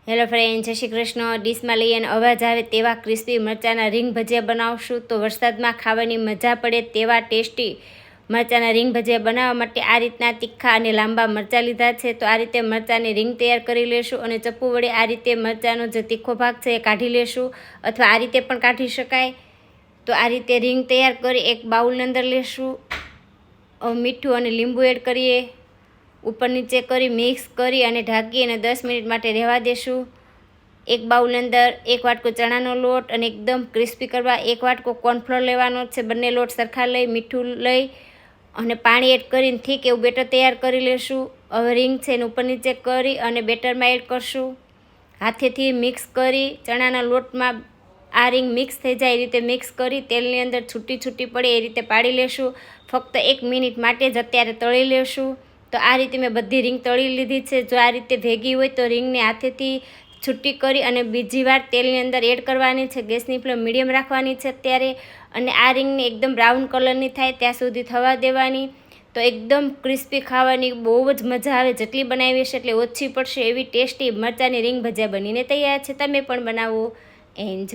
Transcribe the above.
Hello friend, જય શ્રી કૃષ્ણ। ડીશમાં લઈ અને અવાજ આવે તેવા ક્રિસ્પી મરચાંના રીંગ ભજીયા બનાવશું તો વરસાદમાં ખાવાની મજા પડે તેવા ટેસ્ટી મરચાંના રીંગ ભજીયા બનાવવા માટે આ રીતના તીખા અને લાંબા મરચાં લીધા છે। તો આ રીતે મરચાંની રીંગ તૈયાર કરી લેશું અને ચપ્પુ વડે આ રીતે મરચાંનો જે તીખો ભાગ છે એ કાઢી લેશું, અથવા આ રીતે પણ કાઢી શકાય। તો આ રીતે રીંગ તૈયાર કરી એક બાઉલની અંદર લેશું। મીઠું અને લીંબુ એડ કરીએ, ઉપર નીચે કરી મિક્સ કરી અને ઢાંકી અને 10 મિનિટ માટે રહેવા દેશું। એક બાઉલની અંદર 1 વાટકો ચણાનો લોટ અને એકદમ ક્રિસ્પી કરવા 1 વાટકો કોર્નફ્લોર લેવાનો છે। બંને લોટ સરખા લઈ મીઠું લઈ અને પાણી એડ કરીને ઠીક એવું બેટર તૈયાર કરી લેશું। હવે રીંગ છે એને ઉપર નીચે કરી અને બેટરમાં એડ કરશું। હાથેથી મિક્સ કરી ચણાના લોટમાં આ રીંગ મિક્સ થઈ જાય એ રીતે મિક્સ કરી તેલની અંદર છૂટી છૂટી પડે એ રીતે પાડી લેશું। ફક્ત 1 મિનિટ માટે જ અત્યારે તળી લેશું। તો આ રીતે મેં બધી રીંગ તળી લીધી છે। જો આ રીતે ભેગી હોય તો રીંગને હાથેથી છૂટી કરી અને બીજી વાર તેલની અંદર એડ કરવાની છે। ગેસની ફ્લેમ મીડિયમ રાખવાની છે અત્યારે, અને આ રીંગને એકદમ બ્રાઉન કલરની થાય ત્યાં સુધી થવા દેવાની। તો એકદમ ક્રિસ્પી ખાવાની બહુ જ મજા આવે, જેટલી બનાવી હશે એટલે ઓછી પડશે એવી ટેસ્ટી મરચાંની રીંગ ભજીયા બનીને તૈયાર છે। તમે પણ બનાવો। એન્જોય।